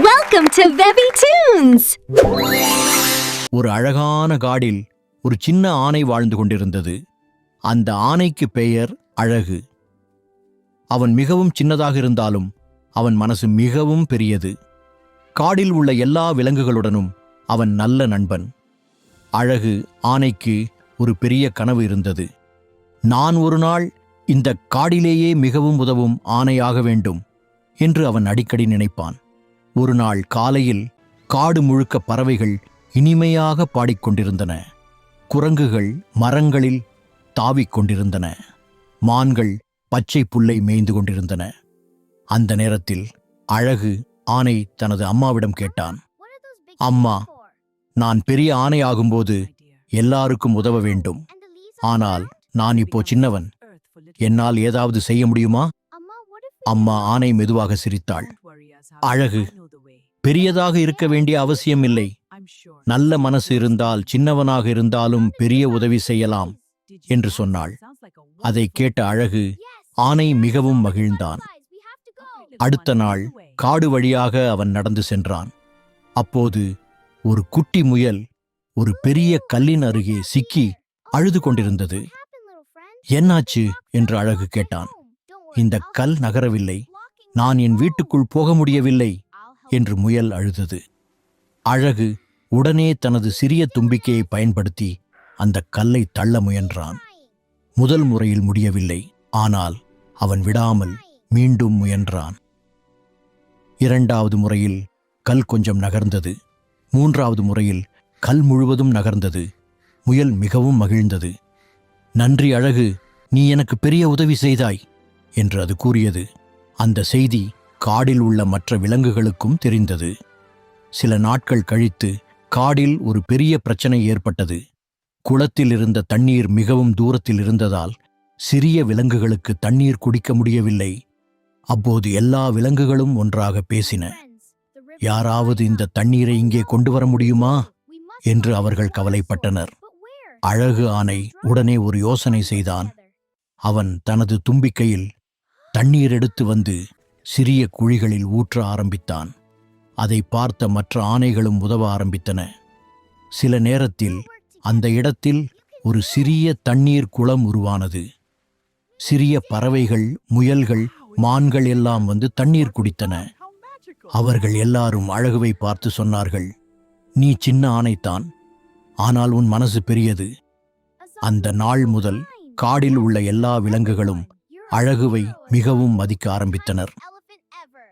Welcome to Vevi Tunes! ஒரு அழகான காடில் ஒரு சின்ன ஆனை வாழ்ந்து கொண்டிருந்தது. அந்த ஆனைக்கு பெயர் அழகு. அவன் மிகவும் சின்னதாக இருந்தாலும் அவன் மனசு மிகவும் பெரியது. காடில் உள்ள எல்லா விலங்குகளுடனும் அவன் நல்ல நண்பன். அழகு ஆனைக்கு ஒரு பெரிய கனவு இருந்தது. நான் ஒரு நாள் இந்த காடிலேயே மிகவும் உதவும் ஆனையாக வேண்டும் என்று அவன் அடிக்கடி நினைப்பான். ஒரு நாள் காலையில் காடு முழுக்க பறவைகள் இனிமையாக பாடிக்கொண்டிருந்தன. குரங்குகள் மரங்களில் தாவிக் கொண்டிருந்தன. மான்கள் பச்சை புல்லை மேய்ந்து கொண்டிருந்தன. அந்த நேரத்தில் அழகு ஆனை தனது அம்மாவிடம் கேட்டான், அம்மா, நான் பெரிய ஆனை ஆகும்போது எல்லாருக்கும் உதவ வேண்டும். ஆனால் நான் இப்போ சின்னவன். என்னால் ஏதாவது செய்ய முடியுமா? அம்மா ஆனை மெதுவாக சிரித்தாள். அழகு, பெரியதாக இருக்க வேண்டிய அவசியம் இல்லை. நல்ல மனசு இருந்தால் சின்னவனாக இருந்தாலும் பெரிய உதவி செய்யலாம் என்று சொன்னாள். அதை கேட்ட அழகு ஆனை மிகவும் மகிழ்ந்தான். அடுத்த நாள் காடு வழியாக அவன் நடந்து சென்றான். அப்போது ஒரு குட்டி முயல் ஒரு பெரிய கல்லின் அருகே சிக்கி அழுது கொண்டிருந்தது. என்னாச்சு என்று அழகு கேட்டான். இந்த கல் நகரவில்லை, நான் என் வீட்டுக்குள் போக முடியவில்லை என்று முயல் அழுதது. அழகு உடனே தனது சிறிய தும்பிக்கையை பயன்படுத்தி அந்த கல்லை தள்ள முயன்றான். முதல் முறையில் முடியவில்லை, ஆனால் அவன் விடாமல் மீண்டும் முயன்றான். இரண்டாவது முறையில் கல் கொஞ்சம் நகர்ந்தது. மூன்றாவது முறையில் கல் முழுவதும் நகர்ந்தது. முயல் மிகவும் மகிழ்ந்தது. நன்றி அழகு, நீ எனக்கு பெரிய உதவி செய்தாய் என்று அது கூறியது. அந்த செய்தி காடில் உள்ள மற்ற விலங்குகளுக்கும் தெரிந்தது. சில நாட்கள் கழித்து காடில் ஒரு பெரிய பிரச்சனை ஏற்பட்டது. குளத்தில் இருந்த தண்ணீர் மிகவும் தூரத்தில் இருந்ததால் சிறிய விலங்குகளுக்கு தண்ணீர் குடிக்க முடியவில்லை. அப்போது எல்லா விலங்குகளும் ஒன்றாக பேசின. யாராவது இந்த தண்ணீரை இங்கே கொண்டு வர முடியுமா என்று அவர்கள் கவலைப்பட்டனர். அழகு ஆனை உடனே ஒரு யோசனை செய்தான். அவன் தனது தும்பிக்கையில் தண்ணீர் எடுத்து வந்து சிறிய குழிகளில் ஊற்ற ஆரம்பித்தான். அதை பார்த்த மற்ற ஆனைகளும் உதவ ஆரம்பித்தன. சில நேரத்தில் அந்த இடத்தில் ஒரு சிறிய தண்ணீர் குளம் உருவானது. சிறிய பறவைகள், முயல்கள், மான்கள் எல்லாம் வந்து தண்ணீர் குடித்தன. அவர்கள் எல்லாரும் அழகுவை பார்த்து சொன்னார்கள், நீ சின்ன ஆனைத்தான், ஆனால் உன் மனசு பெரியது. அந்த நாள் முதல் காடில் உள்ள எல்லா விலங்குகளும் அழகுவை மிகவும் மதிக்க ஆரம்பித்தனர்.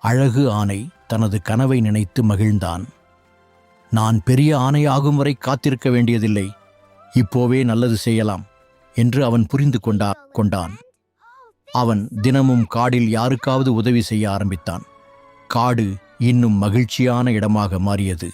அழகு ஆனை தனது கனவை நினைத்து மகிழ்ந்தான். நான் பெரிய ஆனையாகும் வரை காத்திருக்க வேண்டியதில்லை, இப்போவே நல்லது செய்யலாம் என்று அவன் புரிந்து கொண்டான். அவன் தினமும் காடில் யாருக்காவது உதவி செய்ய ஆரம்பித்தான். காடு இன்னும் மகிழ்ச்சியான இடமாக மாறியது.